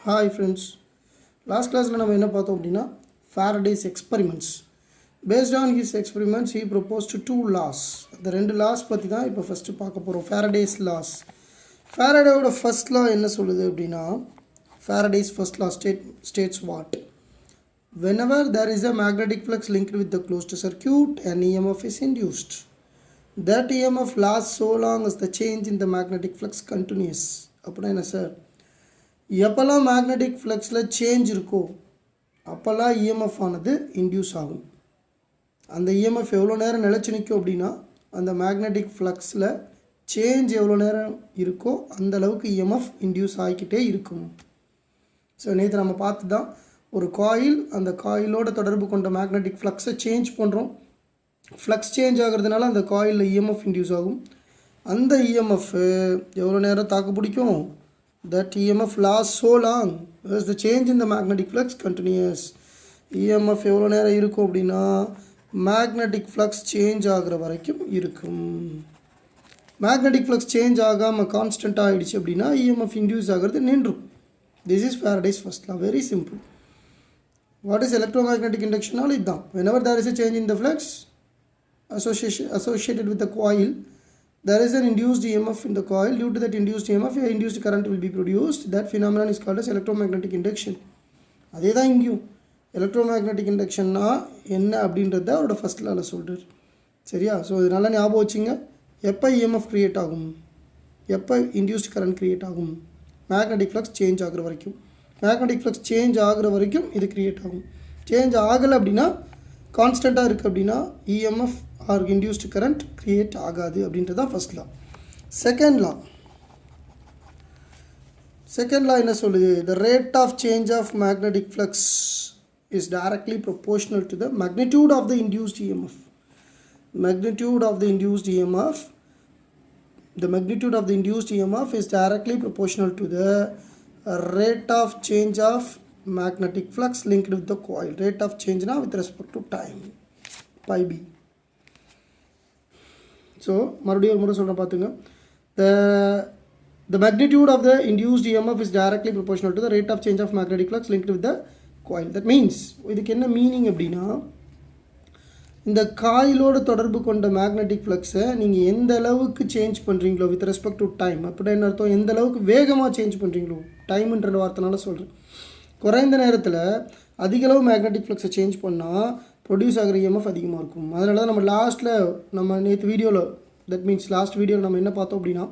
Hi friends, last class we என்ன பார்த்தோம் அப்படினா Faraday's experiments. Based on his experiments he proposed two laws. இந்த ரெண்டு laws பத்தி தான் இப்போ ஃபர்ஸ்ட் பார்க்க போறோம். Faraday's laws. Faradayயோட first law என்ன சொல்லுது அப்படினா Faraday's first law states what? Whenever there is a magnetic flux linked with the closed circuit, an EMF is induced. That EMF lasts so long as the change in the magnetic flux continues. அப்படினா என்ன sir? எப்போல்லாம் magnetic ஃப்ளக்ஸில் change இருக்கோ அப்போல்லாம் EMF ஆனது induce ஆகும். அந்த EMF எவ்வளோ நேரம் நிலச்சி நிற்கும் அப்படின்னா அந்த மேக்னெட்டிக் ஃப்ளக்ஸில் சேஞ்ச் எவ்வளோ நேரம் இருக்கோ அந்தளவுக்கு இஎம்எஃப் இன்டியூஸ் ஆகிக்கிட்டே இருக்கும். ஸோ நேற்று நம்ம பார்த்து தான் ஒரு காயில், அந்த காயிலோட தொடர்பு கொண்ட மேக்னெட்டிக் ஃப்ளக்ஸை சேஞ்ச் பண்ணுறோம். ஃப்ளக்ஸ் சேஞ்ச் ஆகிறதுனால அந்த காயிலில் இஎம்எஃப் இன்டியூஸ் ஆகும். அந்த இஎம்எஃப் எவ்வளோ நேரம் தாக்கு பிடிக்கும்? That EMF lasts so long as the change in the magnetic flux continues. EMF எவ்வளோ நேரம் இருக்கும் அப்படின்னா மேக்னெட்டிக் ஃப்ளக்ஸ் சேஞ்ச் ஆகிற வரைக்கும் இருக்கும். மேக்னெட்டிக் ஃப்ளக்ஸ் சேஞ்ச் ஆகாமல் கான்ஸ்டண்ட்டாக ஆகிடுச்சு அப்படின்னா EMF இன்டியூஸ் ஆகிறது நின்றும். This is Faraday's first law. Very simple. What is electromagnetic இண்டக்ஷனால் இதுதான். whenever there is a change in the flux associated with the coil, there is an induced EMF in the coil. Due to that induced EMF, a induced current will be produced. That phenomenon is called as electromagnetic induction. அதே தான் இங்கேயும் electromagnetic இண்டக்ஷன்னா என்ன அப்படின்றத அவரோட first லாவில் சொல்கிறார். சரியா? So இது நல்லா ஞாபகம் வச்சுங்க. எப்போ இஎம்எஃப் க்ரியேட் ஆகும், எப்போ இன்டியூஸ்ட் கரண்ட் க்ரியேட் ஆகும்? மேக்னெட்டிக் ஃப்ளக்ஸ் சேஞ்ச் ஆகிற வரைக்கும். மேக்னெட்டிக் ஃப்ளக்ஸ் சேஞ்ச் ஆகிற வரைக்கும் இது க்ரியேட் ஆகும். சேஞ்ச் ஆகலை அப்படின்னா, கான்ஸ்டண்ட்டாக இருக்குது அப்படின்னா EMF or induced current create ஆகாது அப்படின்றது தான் ஃபஸ்ட் லா. செகண்ட் லா என்ன சொல்லுது? The rate of change of magnetic flux is directly proportional to the magnitude of the induced EMF. Magnitude of the induced EMF, the magnitude of the induced EMF is directly proportional to the rate of change of magnetic flux linked with the coil. Rate of change now with respect to time, pi b. So மறுபடியும் ஒரு முறை சொல்கிறேன் பார்த்துங்க. The magnitude of the induced EMF is directly proportional to the rate of change of magnetic flux linked with the coil. That means இதுக்கு என்ன meaning அப்படின்னா, இந்த காயிலோடு தொடர்பு கொண்ட மேக்னெட்டிக் ஃப்ளக்ஸை நீங்கள் எந்த அளவுக்கு சேஞ்ச் பண்ணுறீங்களோ வித் ரெஸ்பெக்ட் டு டைம், அப்படின்னு அர்த்தம் எந்த அளவுக்கு வேகமாக சேஞ்ச் பண்ணுறீங்களோ, டைம்ன்ற வார்த்தைனால சொல்கிறேன். குறைந்த நேரத்தில் அதிகளவு மேக்னெட்டிக் ஃப்ளக்ஸை சேஞ்ச் பண்ணால் ப்ரொடியூஸ் ஆகிற இஎம்எஃப் அதிகமாக இருக்கும். அதனால தான் நம்ம லாஸ்ட்டில் நேற்று வீடியோவில், தட் மீன்ஸ் லாஸ்ட் வீடியோவில் நம்ம என்ன பார்த்தோம் அப்படின்னா,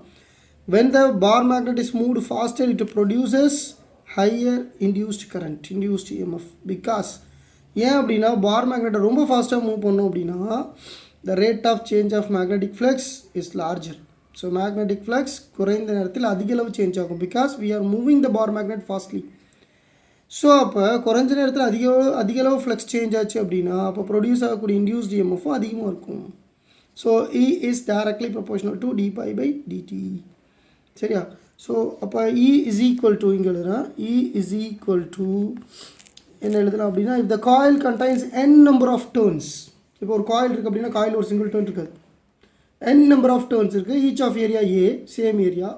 when the bar magnet is moved faster it produces higher induced current, induced EMF. because ஏன் அப்படின்னா பார் மேக்னெட்டை ரொம்ப ஃபாஸ்ட்டாக மூவ் பண்ணோம் அப்படின்னா the rate of change of magnetic flux is larger. So magnetic flux குறைந்த நேரத்தில் அதிகளவு சேஞ்ச் ஆகும். Because we are moving the bar magnet fastly. So அப்போ குறைஞ்ச நேரத்தில் அதிகளவு ஃப்ளக்ஸ் சேஞ்ச் ஆச்சு அப்படின்னா அப்போ ப்ரொடியூஸ் ஆகக்கூடிய இன்டியூஸ்ட் இஎம்எஃப்பும் அதிகமாக இருக்கும். So E is directly proportional to d∅dt. சரியா? ஸோ அப்போ E இஸ் ஈக்குவல் டு, இங்கே எழுதுகிறேன், E இஸ் ஈக்குவல் டு என்ன எழுதலாம் அப்படின்னா, if the coil contains n number of turns. இப்போ ஒரு காயில் இருக்குது அப்படின்னா காயில் ஒரு சிங்கிள் டர்ன் இருக்காது, n number of turns இருக்குது. each of area A, same area.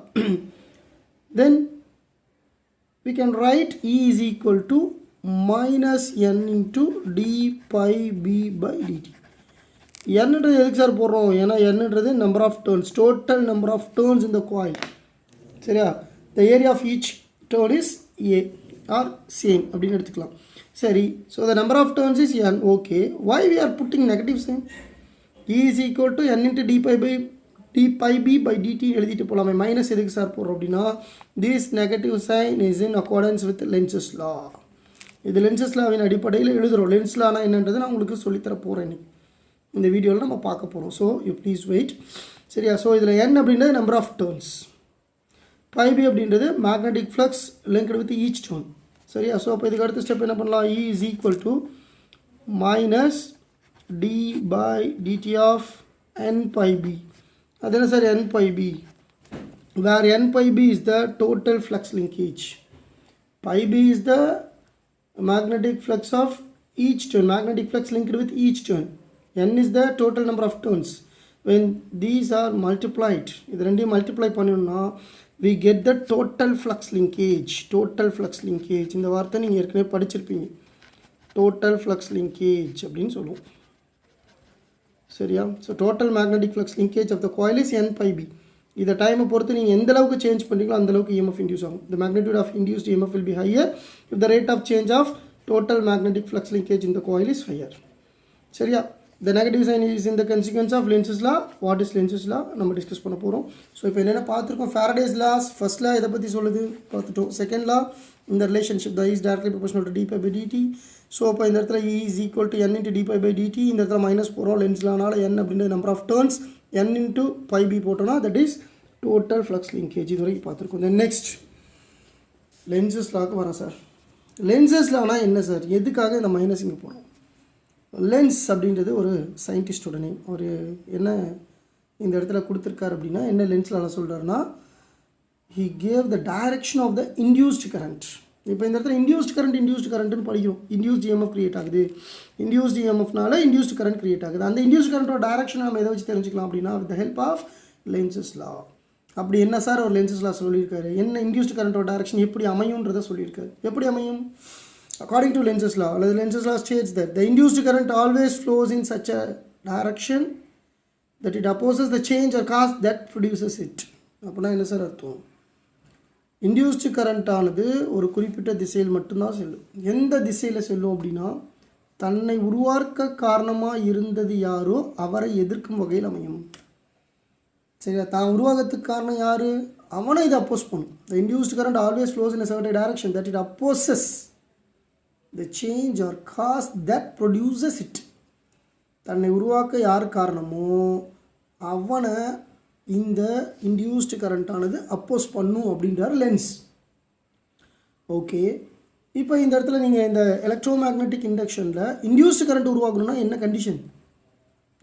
then we can write E is equal to minus n into d∅b/dt. என்னன்றது எதுக்கு sir போடுறோம்? ஏன்னா என்னன்றது number of turns, total number of turns இந்த coil. சரியா? The area of each turn is A are same அப்படின்னு எடுத்துக்கலாம். சரி, so the number of turns is n. Okay, why we are putting negative sign? E is equal to n into d∅b/dt எழுதிட்டு போகலாமே. Minus எதுக்கு sir போடுறோம் அப்படின்னா, this negative sign is in accordance with Lenz's law. இது Lenz's லாவின் அடிப்படையில் எழுதுகிறோம். Lens Lana என்னன்றது நான் உங்களுக்கு சொல்லித்தர போகிறேன் இன்னைக்கு இந்த வீடியோவில் நம்ம பார்க்க போகிறோம். So you please wait. சரியா? ஸோ இதில் n அப்படின்றது number of turns, pi b அப்படின்றது magnetic flux linked with each turn. சரியா? ஸோ அப்போ இதுக்கு அடுத்த ஸ்டெப் என்ன பண்ணலாம்? E is equal to minus d/dt of n∅b. அது என்ன சார்? n∅b, where n∅b is the total flux linkage, pi b is the magnetic flux of each turn, magnetic flux linked with each turn. n is the total number of turns. when these are multiplied, இது ரெண்டையும் multiply பண்ணணும்னா we get the total flux linkage. Total flux linkage இந்த வார்த்தை நீங்கள் ஏற்கனவே படிச்சிருப்பீங்க. Total flux linkage அப்படின்னு சொல்லுவோம். சரியா? So total magnetic flux linkage of the coil is n pi b. இதை டைமை பொறுத்து நீங்கள் எந்த அளவுக்கு சேஞ்ச் பண்ணுறீங்களோ அந்த அளவுக்கு EMF இன்டியூஸ் ஆகும். The magnitude of induced EMF will be higher if the rate of change of total magnetic flux linkage in the coil is higher. சரியா? The negative sign is in the consequence of Lenz's law. What is Lenz's law? நம்ம discuss பண்ண போகிறோம். So இப்போ என்னென்ன பார்த்துருக்கோம்? Faraday's laws. First law இதை பற்றி சொல்லுது பார்த்துட்டோம். Second law, இந்த relationship the E is directly proportional to d pi by dt. So இப்போ இந்த இடத்துல E is equal to n into d pi by dt. இந்த இடத்துல மைனஸ் போகிறோம். Lenz lawனால n அப்படின்ற number of turns n into pi b போட்டோம்னா that is total flux linkage. இது வரைக்கும் பார்த்துருக்கோம். Then next Lenz's lawக்கு வரோம் சார். Lenz's lawனா என்ன சார்? எதுக்காக இந்த மைனஸ் இங்கே போகிறோம்? லென்ஸ் அப்படின்றது ஒரு சயின்டிஸ்டோட நேம். ஒரு என்ன இந்த இடத்துல கொடுத்துருக்காரு அப்படின்னா என்ன லென்ஸில் சொல்கிறாருன்னா he gave the direction of the induced current. இப்போ இந்த இடத்துல இன்டியூஸ்ட் கரண்ட்னு படிக்கிறோம். இன்டியூஸ்ட் EMF கிரியேட் ஆகுது. இன்டியூஸ்ட் EMFனால இன்டியூஸ்ட் கரண்ட் கிரியேட் ஆகுது. அந்த இன்டியூஸ்ட் கரண்ட்டோட டைரக்ஷன் நம்ம எதை வச்சு தெரிஞ்சுக்கலாம் அப்படின்னா with the help of lenses லா. அப்படி என்ன சார் ஒரு லென்ஸஸ் லா சொல்லியிருக்காரு? என்ன இன்டியூஸ்ட் கரண்ட்டோட டைரக்ஷன் எப்படி அமையும்ன்றதை சொல்லியிருக்காரு. எப்படி அமையும்? According to Lenz's law, Lenz's law states that the induced current always flows in such a direction that it opposes the change or cause that produces it. அப்படின்னா என்ன sir அர்த்தம்? Induced current ஆனது ஒரு குறிப்பிட்ட திசையில் மட்டும்தான் செல்லும். எந்த திசையில் செல்லும் அப்படின்னா தன்னை உருவாக்க காரணமாக இருந்தது யாரோ அவரை எதிர்க்கும் வகையில் அமையும். சரியா? தான் உருவாகத்துக்கு காரணம் யார்? அவனை இதை அப்போஸ் பண்ணும். The induced current always flows in a certain direction that it opposes the change or cause that produces it. தன்னை உருவாக்க யார் காரணமோ அவனை இந்த இன்டியூஸ்டு கரண்ட்டானது அப்போஸ் பண்ணும் அப்படின்றார் லென்ஸ். ஓகே, இப்போ இந்த இடத்துல நீங்கள் இந்த எலக்ட்ரோ மேக்னெட்டிக் இண்டக்ஷனில் இன்டியூஸ்டு கரண்ட் உருவாகணும்னா என்ன கண்டிஷன்?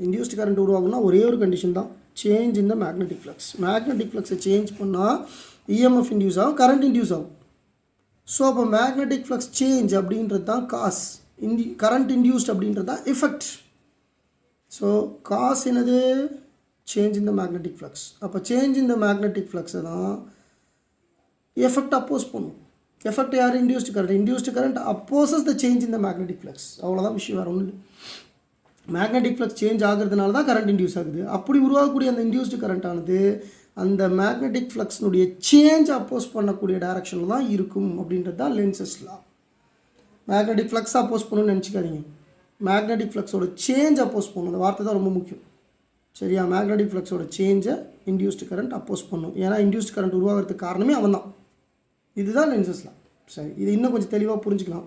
இன்டியூஸ்டு கரண்ட் உருவாகணும்னா ஒரே ஒரு கண்டிஷன் தான், change in the magnetic flux. Magnetic ஃப்ளக்ஸை சேஞ்ச் பண்ணால் EMF இன்டியூஸ் ஆகும், கரண்ட் இன்டியூஸ் ஆகும். ஸோ அப்போ மேக்னெட்டிக் ஃப்ளக்ஸ் சேஞ்ச் அப்படின்றது தான் காஸ், கரண்ட் இன்டியூஸ்ட் அப்படின்றது தான் எஃபெக்ட். ஸோ காஸ் என்னது? Change in the magnetic flux. அப்போ சேஞ்ச் இன் த மேக்னெட்டிக் ஃப்ளக்ஸை தான் எஃபெக்ட் அப்போஸ் பண்ணும். எஃபெக்ட் யார்? Induced current. Induced current opposes the change in the magnetic flux. அவ்வளோதான் விஷயம், வேறு ஒன்றும் இல்லை. மேக்னெட்டிக் ஃப்ளக்ஸ் சேஞ்ச் ஆகிறதுனால தான் கரண்ட் இன்டியூஸ் ஆகுது. அப்படி உருவாகக்கூடிய அந்த இன்டியூஸ்டு கரண்ட்டானது அந்த மேக்னெட்டிக் ஃப்ளக்ஸ்னுடைய சேஞ்ச் அப்போஸ் பண்ணக்கூடிய டைரக்ஷனில் தான் இருக்கும் அப்படின்றது தான் லென்ஸஸ் லா. மேக்னெட்டிக் ஃப்ளக்ஸ் அப்போஸ் பண்ணணும்னு நினச்சிக்காதீங்க, மேக்னெட்டிக் ஃப்ளக்ஸோட சேஞ்ச் அப்போஸ் பண்ணணும். அந்த வார்த்தை தான் ரொம்ப முக்கியம். சரியா? மேக்னெட்டிக் ஃப்ளக்ஸோட சேஞ்சை இன்டியூஸ்டு கரண்ட் அப்போஸ் பண்ணும். ஏன்னா இன்டியூஸ்டு கரண்ட் உருவாகிறதுக்கு காரணமே அவன் தான். இதுதான் லென்ஸஸ் லா. சரி, இது இன்னும் கொஞ்சம் தெளிவாக புரிஞ்சுக்கலாம்.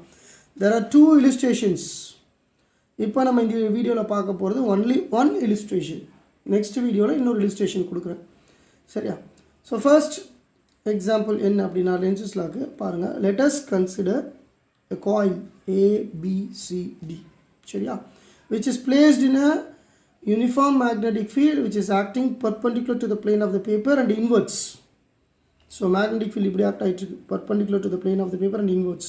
There are 2 illustrations. இப்போ நம்ம இந்த வீடியோவில் பார்க்க போகிறது ஒன்லி 1 illustration. நெக்ஸ்ட் வீடியோவில் இன்னொரு illustration கொடுக்குறேன். சரியா? ஸோ ஃபர்ஸ்ட் எக்ஸாம்பிள் என்ன அப்படின்னா லென்ஸஸ் லாக்கு பாருங்கள். Let us consider a coil ABCD. சரியா? which is placed in a uniform magnetic field which is acting perpendicular to the plane of the paper and inwards. So magnetic field இப்படி act ஆகிட்டு perpendicular to the plane of the paper and inwards.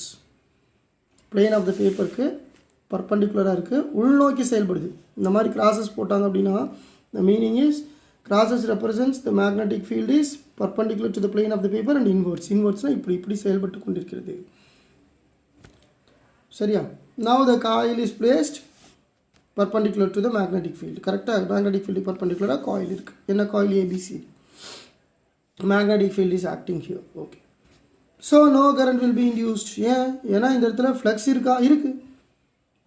plane of the paperக்கு பர்பண்டிகுலராக இருக்குது, உள்நோக்கி செயல்படுது. இந்த மாதிரி crosses போட்டாங்க அப்படின்னா the meaning is crosses represents the magnetic field is perpendicular to the plane of the paper and inwards. inwardsனா இப்படி செயல்பட்டு கொண்டிருக்கிறது. சரியா? now the coil is placed perpendicular to the magnetic field. கரெக்டாக magnetic field perpendicular coil இருக்குது. என்ன coil? ABC. magnetic field is acting here. okay, so no current will be induced. ஏன்னா இந்த இடத்துல flux இருக்கா? இருக்கு,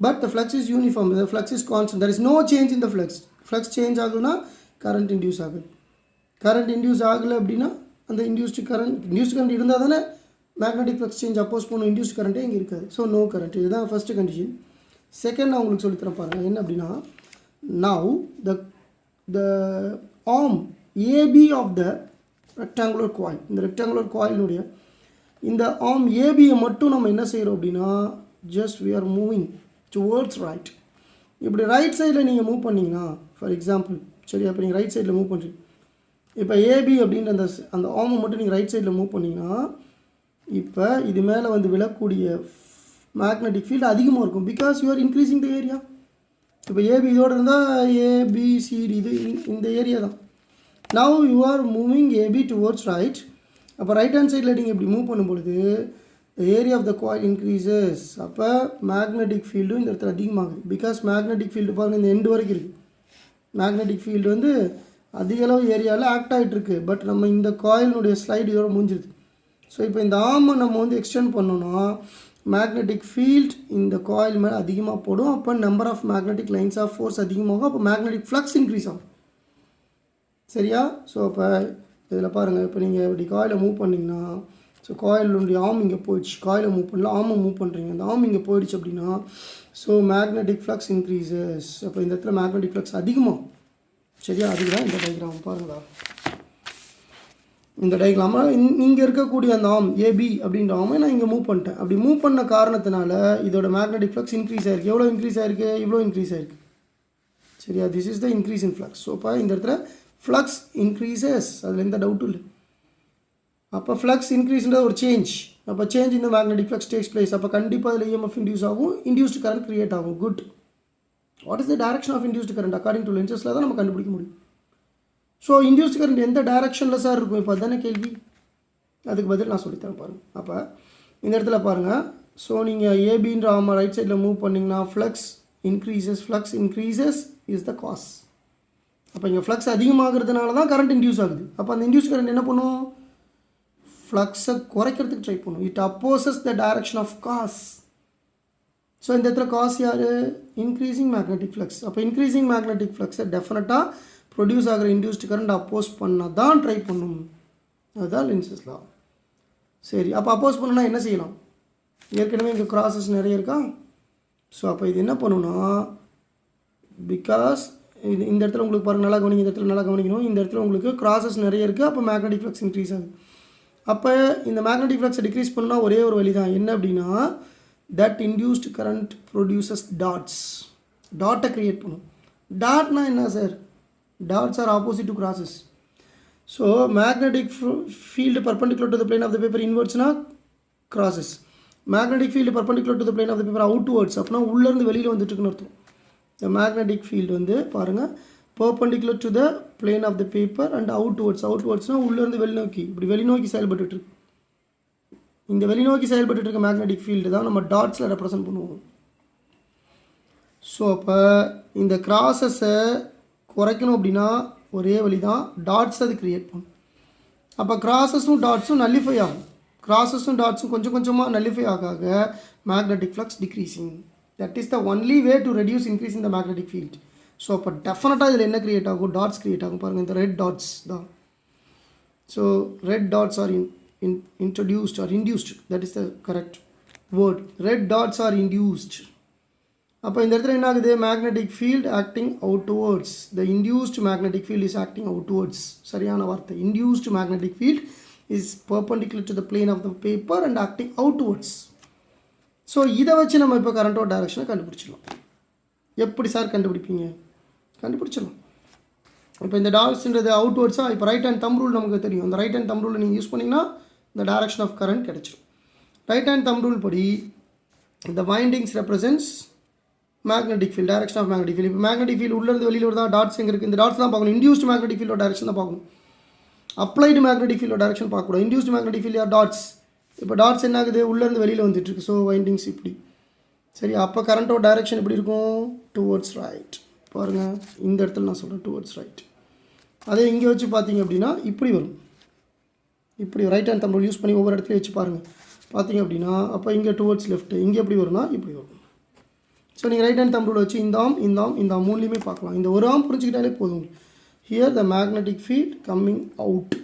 but the flux is uniform, the flux is constant, there is no change in the flux. flux change ஆகுதுன்னா current induce ஆகுது. Current induce ஆகலை அப்படின்னா அந்த இன்டியூஸ்டு கரண்ட் இருந்தால் தானே மேக்னெட்டிக் ஃப்ளக்ஸ் சேஞ்ச் அப்போஸ் பண்ணும். இன்டியூஸ்டு கரண்ட்டே இங்கே இருக்காது. So no current. இதுதான் ஃபஸ்ட்டு கண்டிஷன். செகண்ட் நான் உங்களுக்கு சொல்லித்தரேன் பாருங்கள். என்ன அப்படின்னா now the arm AB of the rectangular coil, இந்த ரெக்டாங்குலர் காயிலுடைய இந்த ஆர்ம் ஏபியை மட்டும் நம்ம என்ன செய்கிறோம் அப்படின்னா just we are moving towards right. இப்படி ரைட் சைடில் நீங்கள் மூவ் பண்ணிங்கன்னா ஃபார் எக்ஸாம்பிள், சரியா? இப்போ நீங்கள் ரைட் சைடில் மூவ் பண்ணுறீங்க. இப்போ ஏபி அப்படின்ற அந்த ஆர்மை மட்டும் நீங்கள் ரைட் சைடில் மூவ் பண்ணிங்கன்னா இப்போ இது மேலே வந்து விழக்கூடிய மேக்னெட்டிக் ஃபீல்டு அதிகமாக இருக்கும். Because you are increasing the area. இப்போ ஏபி இதோடு இருந்தால் ஏபிசிடி இது இந்த ஏரியா தான். Now you are moving AB towards right அப்போ ரைட் ஹேண்ட் சைடில் நீங்கள் இப்படி மூவ் பண்ணும்பொழுது area of the coil increases. அப்போ மேக்னெட்டிக் ஃபீல்டும் இந்த இடத்துல அதிகமாகுது. பிகாஸ் மேக்னெட்டிக் ஃபீல்டு பாருங்கள் இந்த எண்டு வரைக்கும் இருக்குது. மேக்னெட்டிக் ஃபீல்டு வந்து அதிக அளவு ஏரியாவில் ஆக்ட் ஆகிட்டுருக்கு. பட் நம்ம இந்த காயிலுடைய ஸ்லைடு இதோட முடிஞ்சிருது. ஸோ இப்போ இந்த ஆர்மை நம்ம வந்து எக்ஸ்டெண்ட் பண்ணோன்னா மேக்னெட்டிக் ஃபீல்ட் இந்த காயில் மேலே அதிகமாக போடும். அப்போ number of magnetic lines of force அதிகமாகும். அப்போ மேக்னெட்டிக் ஃப்ளக்ஸ் இன்க்ரீஸ் ஆகும். சரியா? ஸோ அப்போ இதில் பாருங்கள், இப்போ நீங்கள் இப்படி காயிலை மூவ் பண்ணிங்கன்னா ஸோ காயிலுடைய ஆர்ம் இங்கே போயிடுச்சு. காயிலை மூவ் பண்ணல, ஆர்மை மூவ் பண்ணுறீங்க, அந்த ஆர்ம் இங்கே போயிடுச்சு அப்படின்னா ஸோ மேக்னெட்டிக் ஃப்ளக்ஸ் இன்க்ரீசஸ். அப்போ இந்த இடத்துல மேக்னெட்டிக் ஃப்ளக்ஸ் அதிகமாகும். சரியா? அதுக்கு தான் இந்த டயக்ராம் பாருங்களா. இந்த டயக்ராமில் இங்கே இருக்கக்கூடிய அந்த ஆர்ம் ஏபி அப்படின்ற ஆர்மை நான் இங்கே மூவ் பண்ணிட்டேன். அப்படி மூவ் பண்ண காரணத்தினால இதோட மேக்னெட்டிக் ஃப்ளக்ஸ் இன்க்ரீஸ் ஆகிருக்கு. எவ்வளோ இன்க்ரீஸ் ஆகிருக்கு? இவ்வளோ இன்க்ரீஸ் ஆகிருக்கு. சரியா? This is the increase in flux. So இப்போ இந்த இடத்துல ஃப்ளக்ஸ் இன்க்ரீசஸ், அதில் எந்த டவுட்டும் இல்லை. அப்போ ஃப்ளக்ஸ் இன்க்ரீஸ்ன்ற ஒரு சேஞ்ச். அப்போ சேஞ்ச் இந்த மேக்னெட்டிக் ஃப்ளக்ஸ் டேக்ஸ் பிளேஸ். அப்போ கண்டிப்பாக அதில் இஎம்எஃப் இன்டியூஸ் ஆகும், இன்டியூஸ்டு கரண்ட் கிரியேட் ஆகும். Good. What is the direction of induced current according to லென்சஸில் தான் நம்ம கண்டுபிடிக்க முடியும். ஸோ இன்டியூஸ்டு கரண்ட் எந்த டைரக்ஷனில் சார் இருக்கும்? இப்போ அதுதானே கேள்வி. அதுக்கு பதில் நான் சொல்லித்தரேன் பாருங்கள். அப்போ இந்த இடத்துல பாருங்கள். ஸோ நீங்கள் ஏபின்ற ஆமாம் ரைட் சைடில் மூவ் பண்ணிங்கன்னா flux increases is the cause. அப்போ இங்கே ஃப்ளக்ஸ் அதிகமாகிறதுனால தான் கரண்ட் இன்டியூஸ் ஆகுது. அப்போ அந்த இன்டியூஸ் கரண்ட் என்ன பண்ணும்? ஃப்ளக்ஸை குறைக்கிறதுக்கு ட்ரை பண்ணும். It opposes the direction of cause. So இந்த இடத்துல காஸ் யார்? Increasing magnetic flux. அப்போ இன்க்ரீசிங் மேக்னெட்டிக் ஃப்ளக்ஸை டெஃபினட்டாக ப்ரொடியூஸ் ஆகிற இன்டியூஸ்டு கரண்ட் அப்போஸ் பண்ணால் தான் ட்ரை பண்ணும். அதுதான் லென்சஸ் லா. சரி, அப்போ அப்போஸ் பண்ணணும்னா என்ன செய்யலாம்? ஏற்கனவே இங்கே கிராஸஸ் நிறைய இருக்கா? ஸோ அப்போ இது என்ன பண்ணுன்னா, பிகாஸ் இது இந்த இடத்துல உங்களுக்கு பாருங்கள், நல்லா கவனிங்க, இந்த இடத்துல நல்லா கவனிக்கணும். இந்த இடத்துல உங்களுக்கு கிராஸஸ் நிறைய இருக்குது. அப்போ மேக்னெட்டிக் ஃப்ளக்ஸ் இன்க்ரீஸ் ஆகுது. அப்போ இந்த மேக்னெட்டிக் ஃப்ளக்ஸை டிக்ரீஸ் பண்ணால் ஒரே ஒரு வழி தான். என்ன அப்படின்னா, that induced current produces dots. டாட்டை க்ரியேட் பண்ணும். டாட்னா என்ன sir? Dots are opposite to crosses. So magnetic field perpendicular to the plane of the paper இன்வெர்ட்ஸ்னா crosses. Magnetic field perpendicular to the plane of the paper outwards அப்படின்னா உள்ளேருந்து வெளியில் வந்துட்டுருக்குன்னு அர்த்தம். இந்த மேக்னெட்டிக் ஃபீல்டு வந்து பாருங்கள், perpendicular to the plane of the paper and அவுட்வர்ட்ஸ்னால் உள்ளேருந்து வெளிநோக்கி, இப்படி வெளிநோக்கி செயல்பட்டுருக்கு. இந்த வெளிநோக்கி செயல்பட்டு இருக்க மேக்னெட்டிக் ஃபீல்டு தான் நம்ம டாட்ஸில் ரெப்ரசன்ட் பண்ணுவோம். ஸோ அப்போ இந்த கிராஸஸை குறைக்கணும் அப்படின்னா ஒரே வழி தான், டாட்ஸ் அது க்ரியேட் பண்ணும். அப்போ கிராஸஸும் டாட்ஸும் நல்லிஃபை ஆகும். கிராஸஸும் டாட்ஸும் கொஞ்சம் கொஞ்சமாக நல்லிஃபை ஆக magnetic flux decreasing. That is the only way to reduce increase in the magnetic field. So அப்போ டெஃபினட்டாக இதில் என்ன க்ரியேட் ஆகும்? டாட்ஸ் க்ரியேட் ஆகும். பாருங்கள், இந்த ரெட் டாட்ஸ் தான். So red dots are introduced or induced, that is the correct word. Red dots are induced. அப்போ இந்த இடத்துல என்ன ஆகுது? Magnetic field acting outwards. The induced magnetic field is acting outwards. சரியான வார்த்தை. Induced magnetic field is perpendicular to the plane of the paper and acting outwards. So இதை வச்சு நம்ம இப்போ கரண்டோட டைரக்ஷனை கண்டுபிடிச்சிடலாம். எப்படி சார் கண்டுபிடிப்பீங்க? கண்டுபிடிச்சிடலாம். இப்போ இந்த டாட்ஸ்ன்றது அவுட்வர்ட்ஸாக. இப்போ ரைட் ஹேண்ட் தம் ரூல் நமக்கு தெரியும். அந்த ரைட் ஹேண்ட் தம் ரூலை நீங்கள் யூஸ் பண்ணிங்கன்னா இந்த டைரக்ஷன் ஆஃப் கரண்ட் கிடைச்சிடும். ரைட் ஹேண்ட் தம் ரூல் படி இந்த windings represents magnetic field, direction of magnetic field. இப்போ மேக்னெட்டிக் ஃபீல்ட் உள்ளேருந்து வெளியில் வருதா? டாட்ஸ் எங்கே இருக்குது? இந்த டாட்ஸ் தான் பார்க்கணும். இன்டியூஸ்டு மேக்னெட்டிக் ஃபீல்டோட டைரக்ஷன் தான் பார்க்கணும். அப்ளைடு மேக்னெட்டிக் ஃபீல்டோட டைரக்ஷன் பார்க்கக்கூடாது. இன்டியூஸ்டு மேக்னெட்டிக் ஃபீல்ட் யார்? டாட்ஸ். இப்போ டாட்ஸ் என்ன ஆகுது? உள்ளேருந்து வெளியில் வந்துட்டுருக்கு. ஸோ வைண்டிங்ஸ் இப்படி. சரி, அப்போ கரண்ட்டோட டைரக்ஷன் எப்படி இருக்கும்? Towards right. பாருங்கள், இந்த இடத்துல நான் சொல்கிறேன் டுவர்ட்ஸ் ரைட். அதே இங்கே வச்சு பார்த்தீங்க அப்படின்னா இப்படி வரும். இப்படி right hand thumb rule use பண்ணி ஒவ்வொரு இடத்துலையும் வச்சு பாருங்கள். பார்த்தீங்க அப்படின்னா அப்போ இங்கே டுவர்ட்ஸ் லெஃப்ட். இங்கே எப்படி வரும்னா இப்படி வரும். ஸோ நீங்கள் ரைட் ஹேண்ட் தம் ரூல் வச்சு இந்த ஆம் மூணுலேயுமே பார்க்கலாம். இந்த ஒரு ஆம் புரிஞ்சுக்கிட்டாலே போதும். Here the magnetic field coming out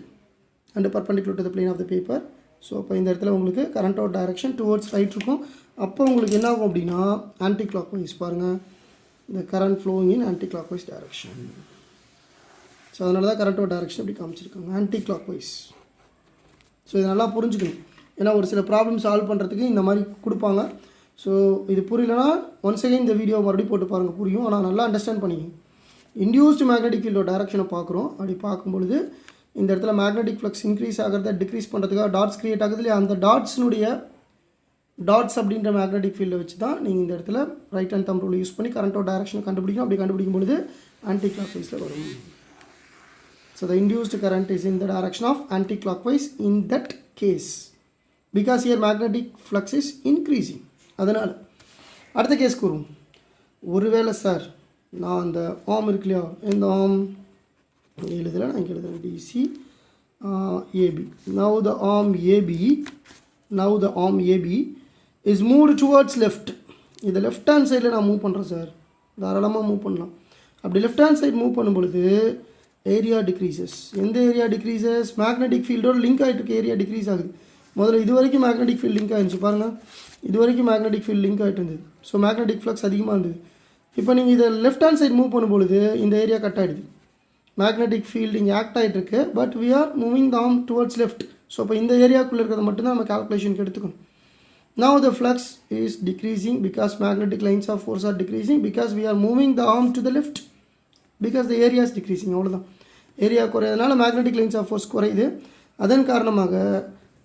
and perpendicular to the plane of the paper. So அப்போ இந்த இடத்துல உங்களுக்கு கரண்டோட டைரக்ஷன் டுவர்ட்ஸ் ரைட் இருக்கும். அப்போ உங்களுக்கு என்ன ஆகும் அப்படின்னா ஆன்டி கிளாக் வைஸ். பாருங்கள், இந்த current flowing in anticlockwise direction. So அதனால தான் கரண்ட்டோட டைரக்ஷன் இப்படி காமிச்சிருக்காங்க, ஆன்டி கிளாக் வைஸ். ஸோ இதை நல்லா புரிஞ்சுக்கணும். ஏன்னா ஒரு சில ப்ராப்ளம் சால்வ் பண்ணுறதுக்கு இந்த மாதிரி கொடுப்பாங்க. ஸோ இது புரியலனா ஒன்ஸ் அகைன் இந்த வீடியோ மறுபடியும் போட்டு பாருங்கள், புரியும். ஆனால் நல்லா அண்டர்ஸ்டாண்ட் பண்ணிக்கணும். இன்டியூஸ்டு மேக்னெட்டிக் ஃபீல்டோட டைரக்ஷனை பார்க்குறோம். அப்படி பார்க்கும்பொழுது இந்த இடத்துல மேக்னெட்டிக் ஃப்ளக்ஸ் இன்க்ரீஸ் ஆகிறத டிக்ரீஸ் பண்ணுறதுக்காக டாட்ஸ் க்ரியேட் ஆகுது இல்லையா? அந்த டாட்ஸ் அப்படின்ற மேக்னெட்டிக் ஃபீல்டை வச்சு தான் நீங்கள் இந்த இடத்துல right hand thumb rule use பண்ணி கரண்ட்டோட டைரக்ஷனை கண்டுபிடிக்கணும். அப்படி கண்டுபிடிக்கும் பொழுது ஆன்டி கிளாக் வைஸில் வரும். So the induced current is in the direction of anti-clockwise in that case because here magnetic flux is increasing. அதனால் அடுத்த கேஸ்க்கு வரும். ஒருவேளை சார் நான் அந்த ஆர்ம் இருக்கு இல்லையா, இந்த ஆர்ம் எழுதலை, நான் இங்கே எழுதுறேன் DC AB. Now the arm AB is moved towards left. இதை லெஃப்ட் ஹேண்ட் சைடில் நான் மூவ் பண்ணுறேன் சார், தாராளமாக மூவ் பண்ணலாம். அப்படி லெஃப்ட் ஹேண்ட் சைடு மூவ் பண்ணும் பொழுது ஏரியா டிக்ரீசஸ். எந்த ஏரியா டிக்ரீசஸ்? மேக்னெட்டிக் ஃபீல்டோட லிங்க் ஆகிட்டு இருக்க ஏரியா டிக்ரீஸ் ஆகுது. முதல்ல இது வரைக்கும் மேக்னெட்டிக் ஃபீல்ட் லிங்க் ஆகிடுச்சு பாருங்கள், இது வரைக்கும் மேக்னெட்டிக் ஃபீல்ட் லிங்க் ஆகிட்டு இருந்தது. ஸோ மேக்னெட்டிக் ஃப்ளக்ஸ் அதிகமாக இருந்தது. இப்போ நீங்கள் இதை லெஃப்ட் ஹேண்ட் சைடு மூவ் பண்ணும்பொழுது இந்த ஏரியா கட் ஆகிடுது. மேக்னெட்டிக் ஃபீல்டு இங்கே ஆக்ட் ஆகிட்டு இருக்கு, but we are moving the arm towards left. So இப்போ இந்த ஏரியாக்குள்ளே இருக்கிறத மட்டும்தான் நம்ம கால்குலேஷனுக்கு எடுத்துக்கணும். Now the flux is decreasing because magnetic lines of force are decreasing because we are moving the arm to the left because the area is decreasing. அவ்வளோதான். Area குறையதுனால magnetic lines of force குறையுது, அதன் காரணமாக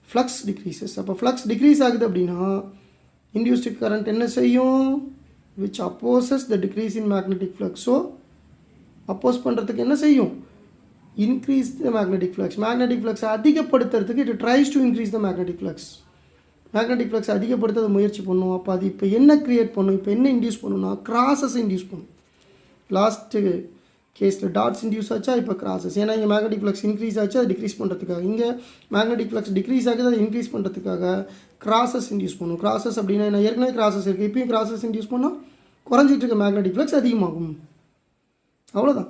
flux decreases. அப்போ flux decrease ஆகுது அப்படின்னா induced current என்ன செய்யும்? Which opposes the decrease in magnetic flux. So oppose பண்ணுறதுக்கு என்ன செய்யும்? Increase the magnetic flux. Magnetic ஃப்ளக்ஸை அதிகப்படுத்துறதுக்கு it tries to increase the magnetic flux. Magnetic flux அதிகப்படுத்த அதை முயற்சி பண்ணும். அப்போ அது இப்போ என்ன க்ரியேட் பண்ணும்? இப்போ என்ன இன்டியூஸ் பண்ணுன்னா கிராஸஸ் இன்டியூஸ் பண்ணும். லாஸ்ட்டு கேஸில் டாட்ஸ் இன்டியூஸ் ஆச்சா, இப்போ கிராஸஸ். ஏன்னா இங்கே மேக்னெட்டிக் ஃப்ளக்ஸ் இன்க்ரீஸ் ஆச்சு, அது டிக்ரீஸ் பண்ணுறதுக்காக. இங்கே மேக்னெட்டிக் ஃப்ளக்ஸ் டிக்ரீஸ் ஆகுது, அதை இன்க்ரீஸ் பண்ணுறதுக்காக கிராஸஸ் இன்டியூஸ் பண்ணும். கிராஸஸ் அப்படின்னா என்ன? ஏற்கனவே கிராஸஸ் இருக்குது, இப்போயும் கிராஸஸ் இன்டியூஸ் பண்ணால் குறைஞ்சிட்டு இருக்க மேக்னெட்டிக் ஃப்ளக்ஸ் அதிகமாகும். அவ்வளோதான்.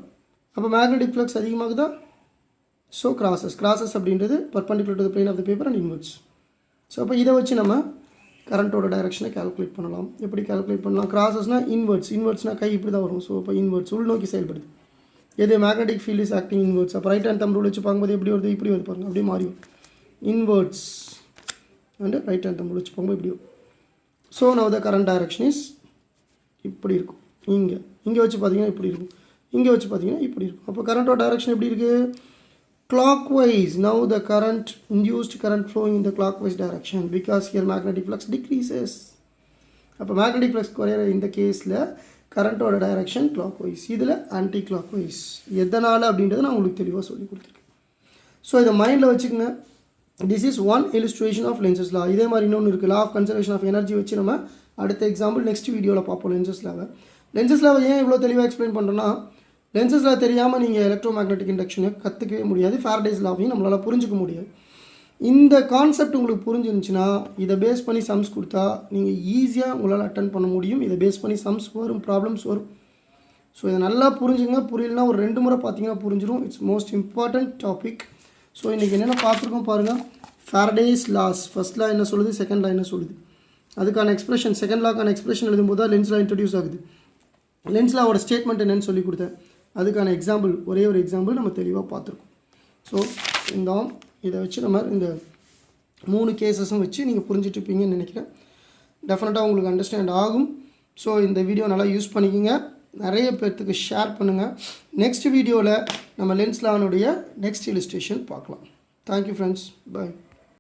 அப்போ மேக்னெட்டிக் ஃப்ளக்ஸ் அதிகமாகுதா? ஸோ கிராஸஸ் அப்படின்றது perpendicular to the plane of the paper and inwards. So அப்போ இதை வச்சு நம்ம கரண்ட்டோட டைரக்ஷனை கால்குலேட் பண்ணலாம். எப்படி கால்குலேட் பண்ணலாம்? கிராஸஸ்னால் இன்வெர்ட்ஸ்னால் கை இப்படி தான் வரும். ஸோ இப்போ இன்வெர்ட்ஸ் உள்நோக்கி செயல்படுது. எது? Magnetic field is acting inverts. அப்போ ரைட் ஹேண்ட் தம் ரூல் வச்சு பார்க்கும்போது எப்படி வருது? இப்படி வருது பாருங்கள், அப்படியே மாறி வரும். Inverts and right hand thumb rule வச்சு பார்க்கும்போது இப்படி வரும். So now the current direction is இப்படி இருக்கும். இங்கே வச்சு பார்த்தீங்கன்னா இப்படி இருக்கும், இங்கே வச்சு பார்த்தீங்கன்னா இப்படி இருக்கும். அப்போ கரண்ட்டோட டைரக்ஷன் எப்படி இருக்குது? Clockwise. Now the induced current flowing in the clockwise direction because here magnetic flux decreases. அப்போ மேக்னெட்டிக் ஃப்ளக்ஸ் குறையிற இந்த கேஸில் கரண்ட்டோட டைரக்ஷன் clockwise, இதில் ஆன்டி clockwise. எதனால் அப்படின்றத நான் உங்களுக்கு தெளிவாக சொல்லி கொடுத்துருக்கேன். ஸோ இதை மைண்டில் வச்சுக்கோங்க. This is one illustration of Lenz's law. இதே மாதிரி இன்னொன்று இருக்குது, law of conservation of energy வச்சு நம்ம அடுத்த எக்ஸாம்பிள் நெக்ஸ்ட் வீடியோவில் பார்ப்போம். லென்சஸ் லாவை ஏன் இவ்வளோ தெளிவாக எக்ஸ்பிளைன் பண்ணுறோன்னா, லென்சஸில் தெரியாமல் நீங்கள் எலக்ட்ரோ மேக்னெட்டிக் இண்டக்ஷனை கற்றுக்கவே முடியாது, ஃபேரடேஸ் லாவையும் நம்மளால் புரிஞ்சிக்க முடியாது. இந்த கான்செப்ட் உங்களுக்கு புரிஞ்சிருந்துச்சுன்னா இதை பேஸ் பண்ணி சம்ஸ் கொடுத்தா நீங்கள் ஈஸியாக உங்களால் அட்டன் பண்ண முடியும். இதை பேஸ் பண்ணி சம்ஸ் வரும், ப்ராப்ளம்ஸ் வரும். ஸோ இதை நல்லா புரிஞ்சுங்க. புரியலனா ஒரு 2 முறை பார்த்தீங்கன்னா புரிஞ்சிடும். It's most important topic. So இன்றைக்கி என்னென்ன பார்த்துருக்கோம் பாருங்கள். ஃபேரடேஸ் லாஸ், ஃபர்ஸ்ட் லா என்ன சொல்லுது, செகண்ட் லா என்ன சொல்லுது, அதுக்கான எக்ஸ்பிரஷன், செகண்ட் லாக்கான எக்ஸ்பிரஷன் எழுதும்போது தான் லென்ஸ் லா இன்ட்ரடியூஸ் ஆகுது. லென்ஸ் லாவோட ஸ்டேட்மெண்ட் என்னன்னு சொல்லி கொடுத்தேன், அதுக்கான எக்ஸாம்பிள் ஒரே ஒரு எக்ஸாம்பிள் நம்ம தெளிவாக பார்த்துருக்கோம். ஸோ இந்த இதை வச்சு நம்ம இந்த 3 கேஸஸும் வச்சு நீங்கள் புரிஞ்சுட்ருப்பீங்கன்னு நினைக்கிறேன். டெஃபினட்டாக உங்களுக்கு அண்டர்ஸ்டாண்ட் ஆகும். ஸோ இந்த வீடியோ நல்லா யூஸ் பண்ணிக்கோங்க, நிறைய பேர்த்துக்கு ஷேர் பண்ணுங்கள். நெக்ஸ்ட் வீடியோவில் நம்ம லென்ஸ் லானுடைய நெக்ஸ்ட் இல்லுஸ்ட்ரேஷன் பார்க்கலாம். தேங்க்யூ ஃப்ரெண்ட்ஸ், பாய்.